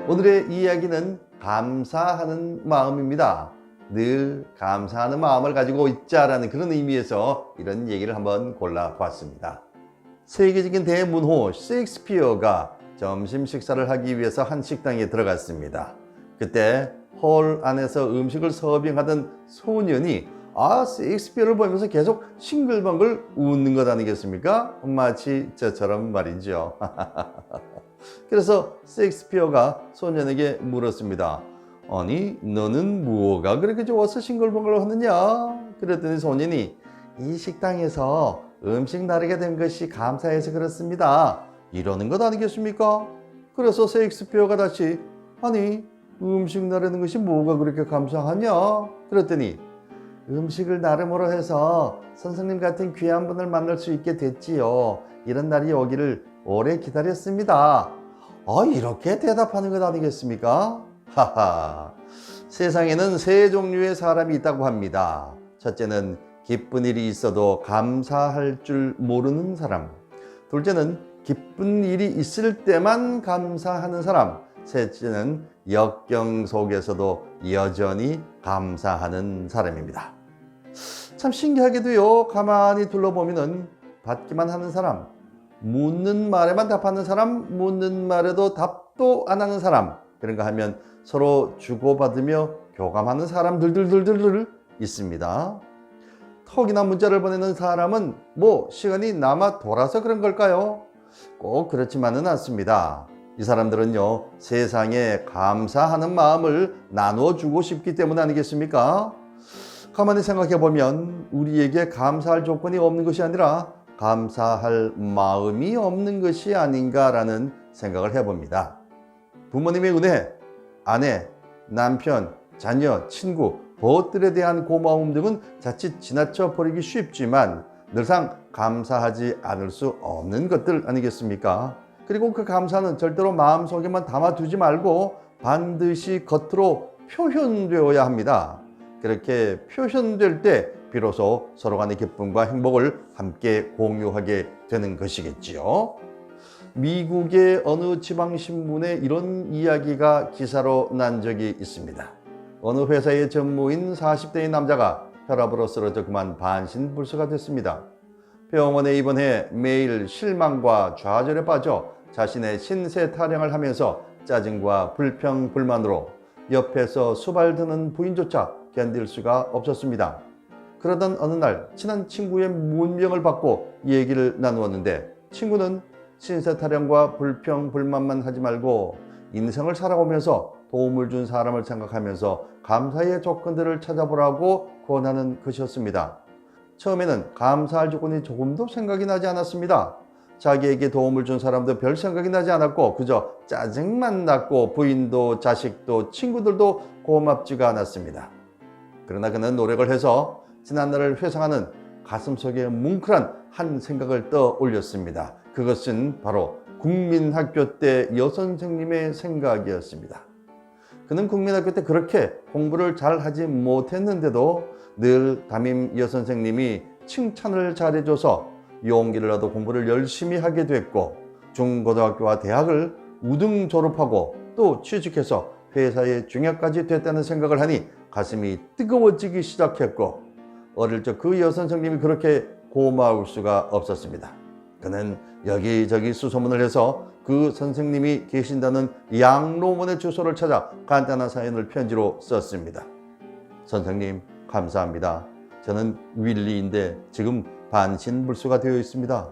오늘의 이야기는 감사하는 마음입니다. 늘 감사하는 마음을 가지고 있자라는 그런 의미에서 이런 얘기를 한번 골라봤습니다. 세계적인 대문호 셰익스피어가 점심 식사를 하기 위해서 한 식당에 들어갔습니다. 그때 홀 안에서 음식을 서빙하던 소년이 셰익스피어를 보면서 계속 싱글벙글 웃는 것 아니겠습니까? 마치 저처럼 말이죠. 그래서 셰익스피어가 소년에게 물었습니다. 아니, 너는 뭐가 그렇게 좋아서 싱글벙글 하느냐? 그랬더니 소년이 이 식당에서 음식 나르게 된 것이 감사해서 그렇습니다. 이러는 것 아니겠습니까? 그래서 셰익스피어가 다시 아니, 음식 나르는 것이 뭐가 그렇게 감사하냐? 그랬더니 음식을 나름으로 해서 선생님 같은 귀한 분을 만날 수 있게 됐지요. 이런 날이 오기를 오래 기다렸습니다. 이렇게 대답하는 것 아니겠습니까? 하하. 세상에는 세 종류의 사람이 있다고 합니다. 첫째는 기쁜 일이 있어도 감사할 줄 모르는 사람. 둘째는 기쁜 일이 있을 때만 감사하는 사람. 셋째는 역경 속에서도 여전히 감사하는 사람입니다. 참 신기하게도요, 가만히 둘러보면은 받기만 하는 사람, 묻는 말에만 답하는 사람, 묻는 말에도 답도 안 하는 사람, 그런가 하면 서로 주고받으며 교감하는 사람들들 있습니다. 톡이나 문자를 보내는 사람은 시간이 남아 돌아서 그런 걸까요? 꼭 그렇지만은 않습니다. 이 사람들은요, 세상에 감사하는 마음을 나눠주고 싶기 때문 아니겠습니까? 가만히 생각해 보면 우리에게 감사할 조건이 없는 것이 아니라 감사할 마음이 없는 것이 아닌가라는 생각을 해봅니다. 부모님의 은혜, 아내, 남편, 자녀, 친구, 벗들에 대한 고마움 등은 자칫 지나쳐 버리기 쉽지만 늘상 감사하지 않을 수 없는 것들 아니겠습니까? 그리고 그 감사는 절대로 마음속에만 담아두지 말고 반드시 겉으로 표현되어야 합니다. 그렇게 표현될 때 비로소 서로 간의 기쁨과 행복을 함께 공유하게 되는 것이겠지요. 미국의 어느 지방신문에 이런 이야기가 기사로 난 적이 있습니다. 어느 회사의 전무인 40대의 남자가 혈압으로 쓰러져 그만 반신불수가 됐습니다. 병원에 입원해 매일 실망과 좌절에 빠져 자신의 신세 타령을 하면서 짜증과 불평, 불만으로 옆에서 수발드는 부인조차 견딜 수가 없었습니다. 그러던 어느 날 친한 친구의 문명을 받고 얘기를 나누었는데 친구는 신세 타령과 불평, 불만만 하지 말고 인생을 살아오면서 도움을 준 사람을 생각하면서 감사의 조건들을 찾아보라고 권하는 것이었습니다. 처음에는 감사할 조건이 조금도 생각이 나지 않았습니다. 자기에게 도움을 준 사람도 별 생각이 나지 않았고 그저 짜증만 났고 부인도 자식도 친구들도 고맙지가 않았습니다. 그러나 그는 노력을 해서 지난날을 회상하는 가슴속에 뭉클한 한 생각을 떠올렸습니다. 그것은 바로 국민학교 때 여선생님의 생각이었습니다. 그는 국민학교 때 그렇게 공부를 잘 하지 못했는데도 늘 담임 여선생님이 칭찬을 잘해줘서 용기를 얻어 공부를 열심히 하게 됐고 중고등학교와 대학을 우등 졸업하고 또 취직해서 회사의 중역까지 됐다는 생각을 하니 가슴이 뜨거워지기 시작했고 어릴 적 그 여선생님이 그렇게 고마울 수가 없었습니다. 그는 여기저기 수소문을 해서 그 선생님이 계신다는 양로원의 주소를 찾아 간단한 사연을 편지로 썼습니다. 선생님, 감사합니다. 저는 윌리인데 지금 반신불수가 되어 있습니다.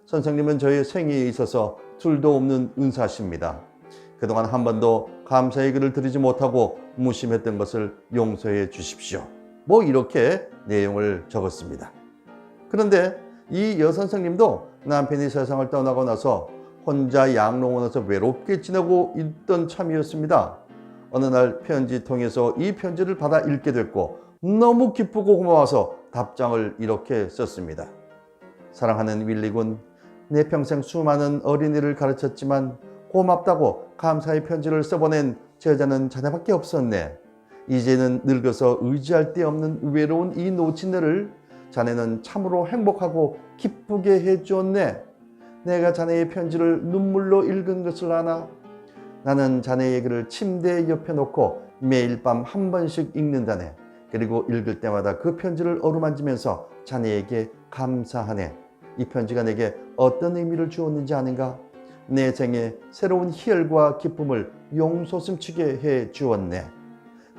선생님은 저의 생애에 있어서 둘도 없는 은사십니다. 그동안 한 번도 감사의 글을 드리지 못하고 무심했던 것을 용서해 주십시오. 이렇게 내용을 적었습니다. 그런데 이 여선생님도 남편이 세상을 떠나고 나서 혼자 양로원에서 외롭게 지내고 있던 참이었습니다. 어느 날 편지통에서 이 편지를 받아 읽게 됐고 너무 기쁘고 고마워서 답장을 이렇게 썼습니다. 사랑하는 윌리군, 내 평생 수많은 어린이를 가르쳤지만 고맙다고 감사의 편지를 써보낸 제자는 자네밖에 없었네. 이제는 늙어서 의지할 데 없는 외로운 이 노친네를 자네는 참으로 행복하고 기쁘게 해주었네. 내가 자네의 편지를 눈물로 읽은 것을 아나? 나는 자네의 글을 침대 옆에 놓고 매일 밤 한 번씩 읽는다네. 그리고 읽을 때마다 그 편지를 어루만지면서 자네에게 감사하네. 이 편지가 내게 어떤 의미를 주었는지 아는가? 내 생에 새로운 희열과 기쁨을 용솟음치게 해 주었네.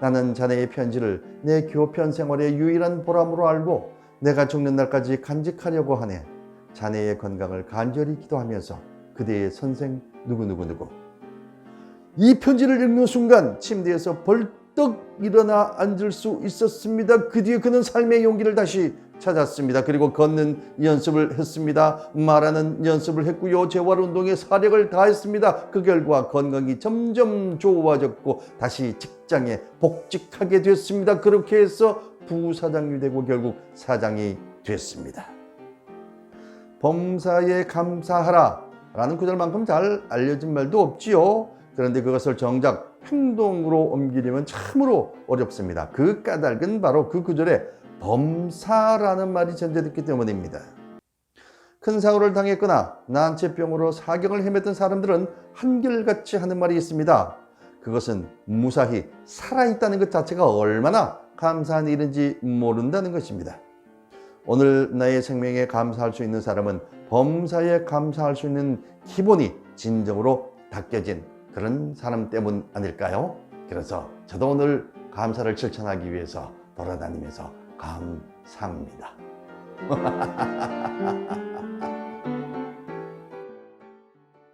나는 자네의 편지를 내 교편 생활의 유일한 보람으로 알고 내가 죽는 날까지 간직하려고 하네. 자네의 건강을 간절히 기도하면서 그대의 선생 누구누구누구. 이 편지를 읽는 순간 침대에서 벌떡 일어나 앉을 수 있었습니다. 그 뒤에 그는 삶의 용기를 다시 찾았습니다. 그리고 걷는 연습을 했습니다. 말하는 연습을 했고요. 재활 운동에 사력을 다했습니다. 그 결과 건강이 점점 좋아졌고 다시 직장에 복직하게 됐습니다. 그렇게 해서 부사장이 되고 결국 사장이 됐습니다. 범사에 감사하라 라는 구절만큼 잘 알려진 말도 없지요. 그런데 그것을 정작 행동으로 옮기려면 참으로 어렵습니다. 그 까닭은 바로 그 구절에 범사라는 말이 전제됐기 때문입니다. 큰 사고를 당했거나 난치병으로 사경을 헤맸던 사람들은 한결같이 하는 말이 있습니다. 그것은 무사히 살아있다는 것 자체가 얼마나 감사한 일인지 모른다는 것입니다. 오늘 나의 생명에 감사할 수 있는 사람은 범사에 감사할 수 있는 기본이 진정으로 닦여진 그런 사람 때문 아닐까요? 그래서 저도 오늘 감사를 실천하기 위해서 돌아다니면서 감사합니다.